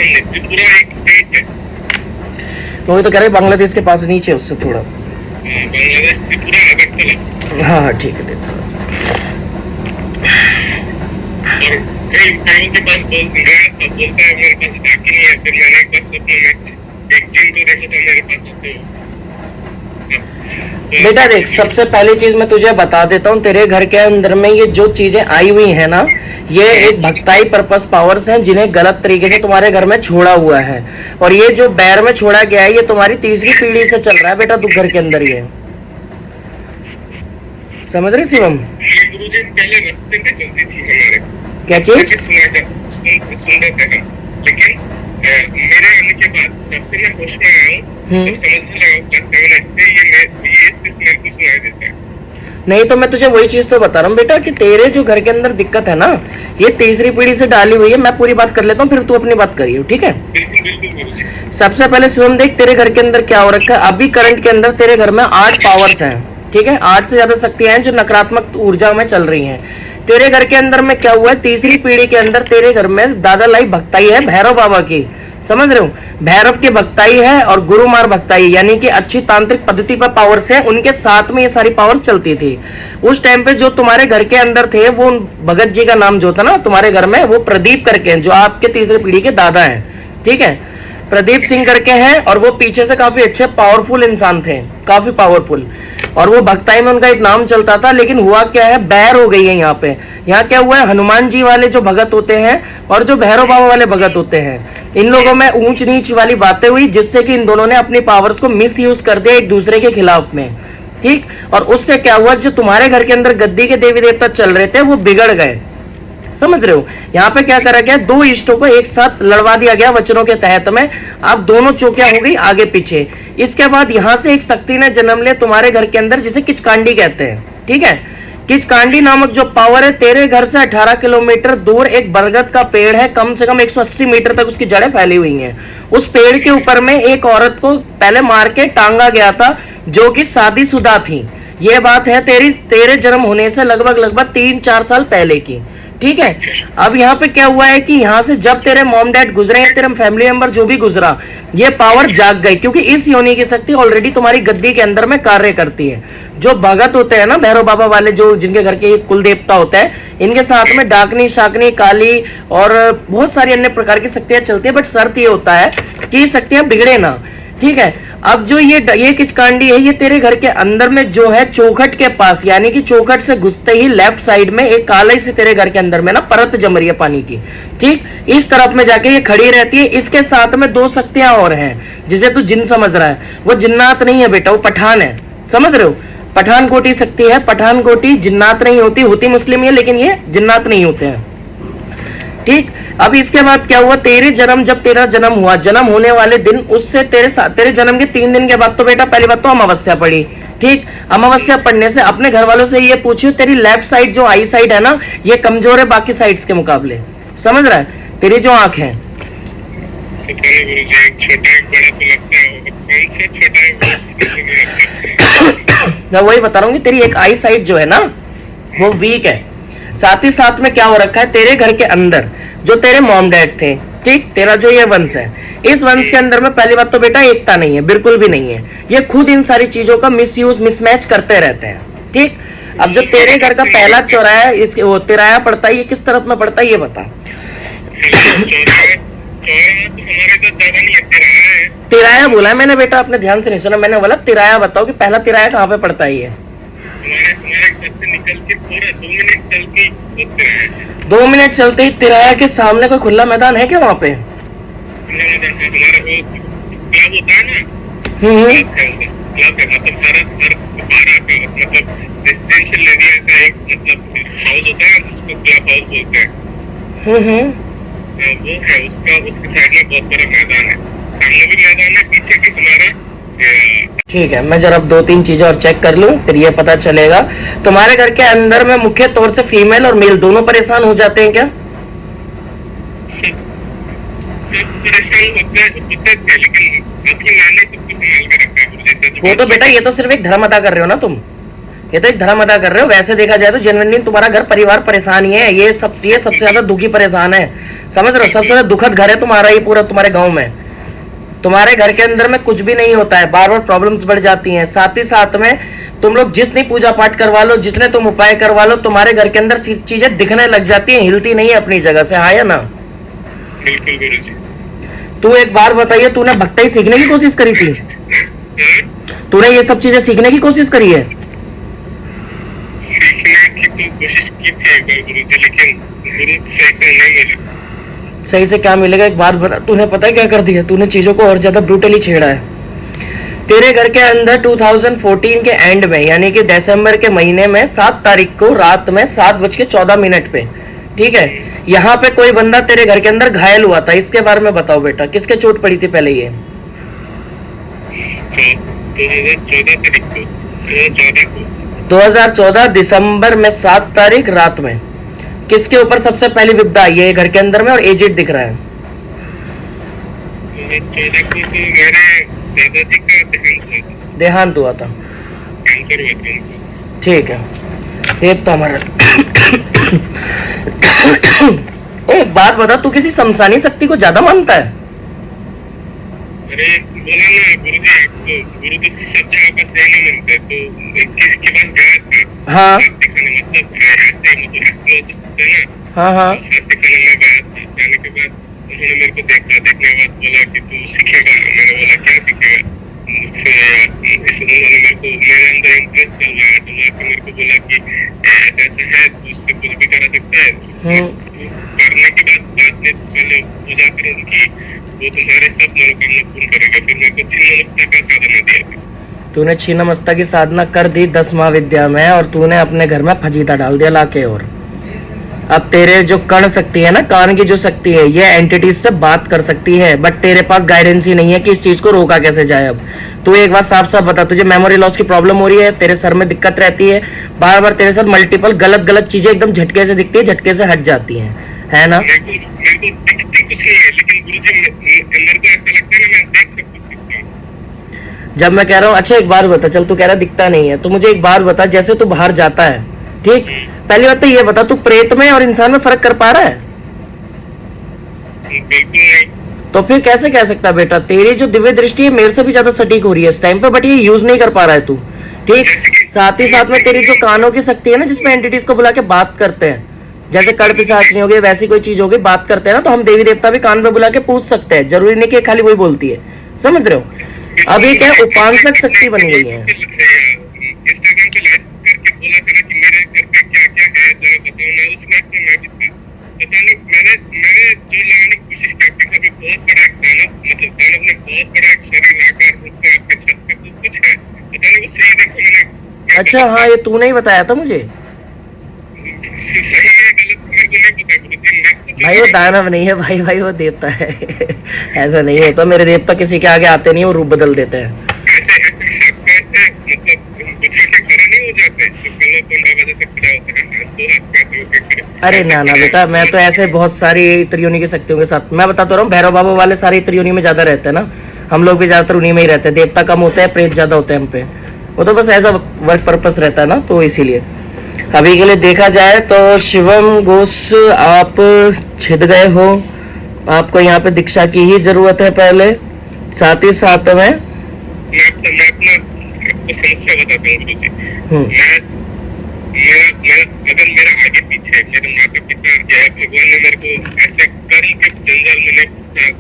त्रिपुरा एक स्टेट है। वही तो कह रहे बांग्लादेश के पास नीचे उससे थोड़ा। बांग्लादेश त्रिपुरा अगरतला। हाँ हाँ ठीक है। और कई भाइयों के पास गया तो बोलता है मेरे पास बाकी नहीं है। फिर मैंने एक बार सपने में एक जिन को देखा था मेरे पास आते हुए। बेटा देख, सबसे पहली चीज मैं तुझे बता देता हूँ, तेरे घर के अंदर में ये जो चीजें आई हुई है ना, ये एक भक्ताई पर्पस पावर्स हैं जिन्हें गलत तरीके से तुम्हारे घर में छोड़ा हुआ है। और ये जो बैर में छोड़ा गया है, ये तुम्हारी तीसरी पीढ़ी से चल रहा है बेटा, तू घर के अंदर ये समझ रहे शिवम? गुरुजी पहले रास्ते पे चलती थी हमारे। क्या चीज? सुन रहे थे हम, लेकिन मेरे आने के बाद जब से मैं होश में आया हूँ तो समझने लगा क्लास 7 से ये सिर्फ मेरे को सुनाई देता है। नहीं तो मैं तुझे वही चीज तो बता रहा हूँ बेटा कि तेरे जो घर के अंदर दिक्कत है ना, ये तीसरी पीढ़ी से डाली हुई है। मैं पूरी बात कर लेता हूँ, फिर तू अपनी बात करिए, ठीक है? बिल्कुल बिल्कुल गुरुजी। सबसे पहले शिवम देख, तेरे घर के अंदर क्या हो रखा है। अभी करंट के अंदर तेरे घर में 8 पावर्स हैं, ठीक है? 8 से ज्यादा शक्तियां हैं जो नकारात्मक ऊर्जा में चल रही हैं। तेरे घर के अंदर में क्या हुआ है, तीसरी पीढ़ी के अंदर तेरे घर में दादा लाई भक्ताई है भैरव बाबा की, समझ रहे हो? भैरव की भक्ताई है और गुरुमार भक्ताई, यानी कि अच्छी तांत्रिक पद्धति पर पावर्स है, उनके साथ में ये सारी पावर्स चलती थी। उस टाइम पे जो तुम्हारे घर के अंदर थे, वो भगत जी का नाम जो था ना तुम्हारे घर में, वो प्रदीप करके हैं, जो आपके तीसरी पीढ़ी के दादा हैं, ठीक है? प्रदीप सिंह करके हैं, और वो पीछे से काफी अच्छे पावरफुल इंसान थे, काफी पावरफुल। और वो भक्ताई में उनका एक नाम चलता था, लेकिन हुआ क्या है, बैर हो गई है यहाँ पे। यहाँ क्या हुआ है, हनुमान जी वाले जो भगत होते हैं और जो भैरव बाबा वाले भगत होते हैं, इन लोगों में ऊंच नीच वाली बातें हुई, जिससे कि इन दोनों ने अपनी पावर्स को मिस यूज कर दिया एक दूसरे के खिलाफ में, ठीक? और उससे क्या हुआ, जो तुम्हारे घर के अंदर गद्दी के देवी देवता चल रहे थे, वो बिगड़ गए, समझ रहे हो? यहाँ पे क्या करा गया, 2 इष्टों को एक साथ लड़वा दिया गया वचनों के तहत में। अब दोनों चौकियां हो गई आगे पीछे। इसके बाद यहाँ से एक शक्ति ने जन्म लिया तुम्हारे घर के अंदर, जिसे किचकांडी कहते हैं, ठीक है? किचकांडी नामक जो पावर है, तेरे घर से 18 किलोमीटर दूर एक बरगद का पेड़ है, कम से कम 180 मीटर तक उसकी जड़ें फैली हुई हैं। उस पेड़ के ऊपर में एक औरत को पहले मार के टांगा गया था, जो कि शादीशुदा थी। ये बात है तेरे जन्म होने से लगभग 3-4 साल पहले की, ठीक है? अब यहाँ पे क्या हुआ है कि यहाँ से जब तेरे मॉम डैड गुजरे या तेरे फैमिली मेंबर जो भी गुजरा, ये पावर जाग गई, क्योंकि इस योनि की शक्ति ऑलरेडी तुम्हारी गद्दी के अंदर में कार्य करती है। जो भगत होते हैं ना भैरव बाबा वाले, जो जिनके घर के कुल देवता होता है, इनके साथ में डाकनी, शाकनी, काली और बहुत सारी अन्य प्रकार की शक्तियां चलती है। बट शर्त ये होता है कि ये शक्तियां बिगड़े ना, ठीक है? अब जो ये किचकांडी है, ये तेरे घर के अंदर में जो है चौखट के पास, यानी कि चौखट से घुसते ही लेफ्ट साइड में एक काले से तेरे घर के अंदर में ना परत जम रही है पानी की, ठीक? इस तरफ में जाके ये खड़ी रहती है। इसके साथ में 2 शक्तियां और हैं, जिसे तू जिन समझ रहा है। वो जिन्नात नहीं है बेटा, वो पठान है, समझ रहे हो? पठान कोटी शक्ति है। पठान कोटी जिन्नात नहीं होती मुस्लिम है, लेकिन ये जिन्नात नहीं होते हैं, ठीक? अब इसके बाद क्या हुआ, जब तेरा जन्म हुआ, जन्म होने वाले दिन, उससे तेरे जन्म के 3 दिन के बाद तो बेटा पहली बात तो अमावस्या पड़ी, ठीक? अमावस्या पड़ने से अपने घर वालों से ये पूछियो, तेरी लेफ्ट साइड जो आई साइड है ना, ये कमजोर है बाकी साइड्स के मुकाबले, समझ रहा है? तेरी जो आंख है, मैं वही बता रहा हूँ कि तेरी एक आई साइड जो है ना, वो वीक है। साथ ही साथ में क्या हो रखा है, तेरे घर के अंदर जो तेरे मॉम डैड थे, ठीक? तेरा जो ये वंश है, इस वंश के अंदर में पहली बात तो बेटा एकता नहीं है, बिल्कुल भी नहीं है। ये खुद इन सारी चीजों का मिसयूज, मिसमैच करते रहते हैं, ठीक? अब जो तेरे घर का पहला चौराहा है, इसके वो तिराया पड़ता है, ये किस तरफ में पड़ता है ये बता। तिराया बोला है मैंने बेटा, आपने ध्यान से नहीं सुना, मैंने बोला तिराया बताओ कि पहला तिराया कहाँ पे पड़ता है ये। 2 मिनट चलते ही तिराया के सामने कोई खुला मैदान है क्या वहाँ पे? वो है, उसके साइड में बहुत बड़ा मैदान है, सामने भी मैदान है, पीछे भी हमारा। ठीक है, मैं जरा 2-3 चीजें और चेक कर लूं, फिर ये पता चलेगा। तुम्हारे घर के अंदर में मुख्य तौर से फीमेल और मेल दोनों परेशान हो जाते हैं क्या? वो तो बेटा ये तो सिर्फ एक धर्म अदा कर रहे हो ना तुम, ये तो एक धर्म अदा कर रहे हो। वैसे देखा जाए तो जेन्युइनली तुम्हारा घर परिवार परेशान ही है, ये सबसे ज्यादा दुखी परेशान है, समझ रहे हो। सबसे ज्यादा दुखद घर है तुम्हारा ये पूरा तुम्हारे गांव में। तुम्हारे घर के अंदर में कुछ भी नहीं होता है, बार बार प्रॉब्लम्स बढ़ जाती हैं। साथ ही साथ में तुम लोग जितनी पूजा पाठ करवा लो, जितने तुम उपाय करवा लो, तुम्हारे घर के अंदर चीजें दिखने लग जाती हैं, हिलती नहीं है अपनी जगह से। हाँ या ना? बिल्कुल गुरुजी। तू एक बार बताइए, तूने भक्ति सीखने की कोशिश करी थी? तूने ये सब चीजें सीखने की कोशिश करी है? सीखने की तो कोशिश की थी एक बार गुरुजी, लेकिन गुरु सही से नहीं मिला। सही से क्या मिलेगा? एक बार बता, तूने पता है क्या कर दिया? तूने चीजों को और ज्यादा ब्रूटली छेड़ा है। तेरे घर के अंदर 2014 के एंड में, यानी कि दिसंबर के महीने में 7 तारीख को रात में 7:14 पे, ठीक है, यहाँ पे कोई बंदा तेरे घर के अंदर घायल हुआ था। इसके बारे में बताओ बेटा, किसके चोट पड़ी थी पहले ये? 2014 दिसंबर में 7 तारीख रात में किसके ऊपर सबसे पहली विपदा आई है घर के अंदर में? और एजेड दिख रहा है। 14 को तो मेरे दादाजी का देहांत हुआ था। कैंसर हुआ था उनको। ठीक है, देव तो हमारा एक बात बता, तू किसी शमशानी शक्ति को ज्यादा मानता है? अरे बोला ना गुरुजी, आपको गुरु तो सब जगह पर सही नहीं मिलते, तो किसके पास गया था? हाँ दिखाने, मतलब ऐसे एस्ट्रोलॉजिस्ट थे ना। हाँ हाँ दिखाने में गया था। जाने के बाद उन्होंने मेरे को देखा, देखने के बाद बोला कि तू सीखेगा। मैंने बोला क्या सीखेगा? फिर उन्होंने मेरे को मेरे अंदर इंटरेस्ट डलवाया कि मेरे को बोला कि ऐसा ऐसा है, तू उससे कुछ भी करा सकता है। करने के बाद में पहले पूजा करो उनकी, वो तुम्हारे सब मनोकामना पूर्ण करेगा। फिर मेरे को छिन्नमस्ता का साधना दिया था। तूने छिन्नमस्ता की साधना कर दी 10 महाविद्या में, और तूने अपने घर में फजीता डाल दिया लाके। और अब तेरे जो कर्ण शक्ति है ना, कान की जो शक्ति है, ये एंटिटीज से बात कर सकती है, बट तेरे पास गाइडेंस ही नहीं है कि इस चीज को रोका कैसे जाए। अब तू एक बात साफ साफ बता, तुझे मेमोरी लॉस की प्रॉब्लम हो रही है? तेरे सर में दिक्कत रहती है? बार बार तेरे साथ मल्टीपल गलत चीजें एकदम झटके से दिखती है, झटके से हट जाती है ना? मेरे को दिखती कुछ नहीं है, लेकिन गुरुजी अंदर को ऐसा लगता है ना मैं देख सब कुछ सकता हूँ। जब मैं कह रहा हूँ, अच्छा एक बार बता, चल तू कह रहा दिखता नहीं है, तो मुझे एक बार बता, जैसे तू बाहर जाता है, ठीक, पहली बात तो ये बता, तू प्रेत में और इंसान में फर्क कर पा रहा है? बिल्कुल नहीं। तो फिर कैसे कह सकता बेटा? तेरी जो दिव्य दृष्टि है मेरे से भी ज्यादा सटीक हो रही है इस टाइम पे, बट ये यूज नहीं कर पा रहा है तू, ठीक। साथ ही साथ में तेरी जो कानों की शक्ति है ना, जिसमें एंटिटीज को बुला के बात करते हैं, जैसे कड़ पिशाचनी हो गई, वैसी कोई चीज हो गई, बात करते हैं ना, तो हम देवी देवता भी कान पे बुला के पूछ सकते हैं। जरूरी नहीं कि खाली वही बोलती है, समझ रहे हो? अब ये क्या उपांसक शक्ति बन गई है। इंस्टाग्राम पे लाइव करके बोला करा कि मेरे घर पे क्या क्या है जरा बताओ ना। उस लाइव पे मैं भी था, पता नहीं मैंने जो लगाने की कोशिश की, आपके घर में बहुत बड़ा एक दानव, मतलब दानव ने बहुत बड़ा एक शरीर आकार रूप में आपके छत पे कुछ है, पता नहीं वो सही देखो मैंने। अच्छा हाँ, ये तूने ही बताया था मुझे। सही है गलत मेरे को नहीं पता गुरुजी। भाई वो दानव नहीं है भाई, भाई वो देवता है। ऐसा नहीं होता, मेरे देवता किसी के आगे आते नहीं, वो रूप बदल देते हैं। अरे ना ना बेटा, मैं तो ऐसे बहुत सारी इत्र योनि की शक्तियों के साथ, मैं बताता रहा हूँ, भैरव बाबा वाले सारे इत्र योनि में ज्यादा रहते हैं ना, हम लोग भी ज्यादातर उन्हीं में ही रहते हैं। देवता कम होते हैं, प्रेत ज्यादा होते हैं हम पे, वो तो बस ऐसा वर्क पर्पस रहता है ना, तो इसीलिए। अभी के लिए देखा जाए तो शिवम घोष आप छिद गए हो, आपको यहाँ पे दीक्षा की ही जरूरत है पहले। साथ ही साथ में मैं आपको समस्या बताता हूँ गुरुजी। अगर मेरा आगे पीछे मेरे माता पिता या भगवान ने मेरे को ऐसे कर्म के जंजाल में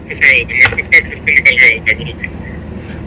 फंसाया होता, मैं सबका घर से निकल गया होता गुरुजी।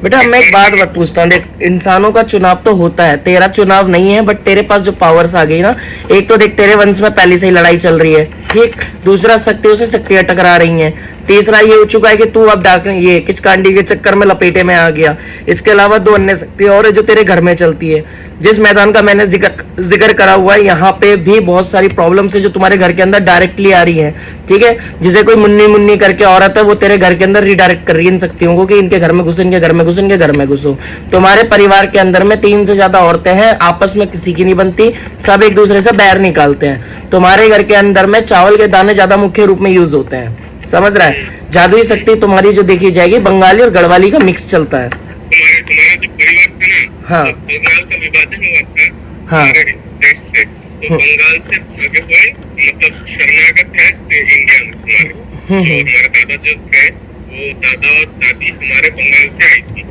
बेटा मैं एक बात पूछता हूँ, देख इंसानों का चुनाव तो होता है, तेरा चुनाव नहीं है, बट तेरे पास जो पावर्स आ गई ना, एक तो देख तेरे वंश में पहले से ही लड़ाई चल रही है, ठीक, दूसरा शक्तियों से शक्तियां टकरा रही हैं, तीसरा ये हो चुका है कि तू अब ये किचकांडी के चक्कर में लपेटे में आ गया। इसके अलावा 2 अन्य शक्ति और है जो तेरे घर में चलती है। जिस मैदान का मैंने जिक्र करा हुआ है, यहाँ पे भी बहुत सारी प्रॉब्लम्स है जो तुम्हारे घर के अंदर डायरेक्टली आ रही है, ठीक है। जिसे कोई मुन्नी मुन्नी करके औरत है, वो तेरे घर के अंदर रिडायरेक्ट कर रही है इन शक्तियों को कि इनके घर में घुसो, इनके घर में घुसो, इनके घर में घुसो। तुम्हारे परिवार के अंदर में 3 से ज्यादा औरतें हैं, आपस में किसी की नहीं बनती, सब एक दूसरे से बैर निकालते हैं। तुम्हारे घर के अंदर में चावल के दाने ज्यादा मुख्य रूप में यूज होते हैं, समझ रहा है। जादुई शक्ति तुम्हारी जो देखी जाएगी, बंगाली और गढ़वाली का मिक्स चलता है। तुम्हारा जो परिवार था ना, हाँ, बंगाल का विभाजन हुआ था, हाँ। देश से, तो बंगाल से भागे हुए, मतलब शरणागत है इंडियन हमारे। जो हमारे दादा जो थे, वो दादा और दादी हमारे बंगाल से आई थी।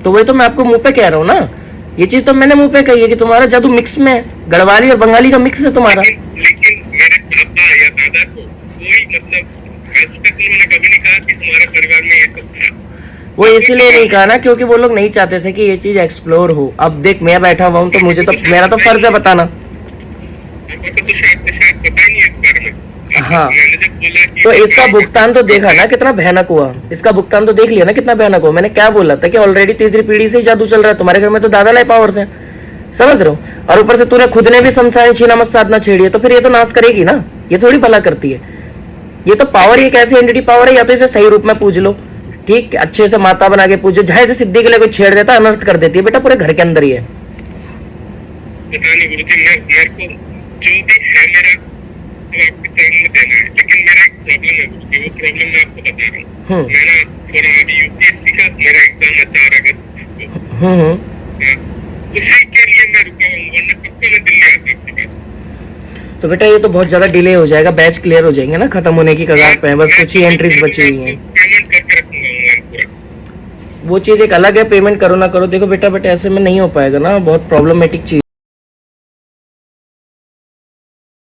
तो वही तो मैं आपको मुंह पे कह रहा हूँ ना, ये चीज तो मैंने मुंह पे कही है कि तुम्हारा जादू मिक्स में है, गढ़वाली और बंगाली का मिक्स है तुम्हारा। लेकिन मेरे पापा या दादा को कोई मतलब आज तक उन्होंने कभी नहीं कहा कि हमारे परिवार में ये सब था। वो इसीलिए नहीं कहा ना क्योंकि वो लोग नहीं चाहते थे कि ये चीज एक्सप्लोर हो। अब देख मैं बैठा हुआ हूँ तो मुझे तो मेरा तो फर्ज है बताना। आपको तो शायद पता ही नहीं इस बारे में। हाँ, मैंने जब बोला कि तो इसका भुगतान तो देखा ना कितना भयानक हुआ, इसका भुगतान तो देख लिया ना कितना भयानक हुआ। मैंने क्या बोला था कि ऑलरेडी तीसरी पीढ़ी से ही जादू चल रहा है, तुम्हारे घर में तो दादा लाई पावर्स हैं, समझ रहे हो। और ऊपर से तूने खुद ने भी शमशान छीना मत साधना छेड़ी है, तो फिर ये तो नाश करेगी ना, ये थोड़ी भला करती है। ये तो पावर, ये कैसी एंटिटी पावर है, या तो इसे सही रूप में पूज लो, ठीक, अच्छे से माता बना के पूजो। जहाँ से सिद्धि के लिए कोई छेड़ देता है अनर्थ कर देती है, बेटा पूरे घर के अंदर ही है। पता नहीं गुरुजी, मेरे को जो भी है मेरा तो आपके चरण में देना है। लेकिन मेरा एक प्रॉब्लम है गुरुजी, वो प्रॉब्लम मैं आपको बता रहा हूँ। मैं ना थोड़ा अभी यूपीएससी का मेरा एग्जाम है 4 अगस्त को, उसी के लिए मैं रुका हूँ, वरना पक्का मैं दिल्ली आता आपके पास। तो बेटा ये तो बहुत ज्यादा डिले हो जाएगा, बैच क्लियर हो जाएंगे ना, खत्म होने की कगार पे है, बस कुछ ही एंट्रीज बची हुई हैं। पेमेंट करके रखूंगा ऑनलाइन पूरा। वो चीज एक अलग है, पेमेंट करो ना करो। देखो बेटा, बेटा ऐसे में नहीं हो पाएगा ना, बहुत प्रॉब्लमेटिक चीज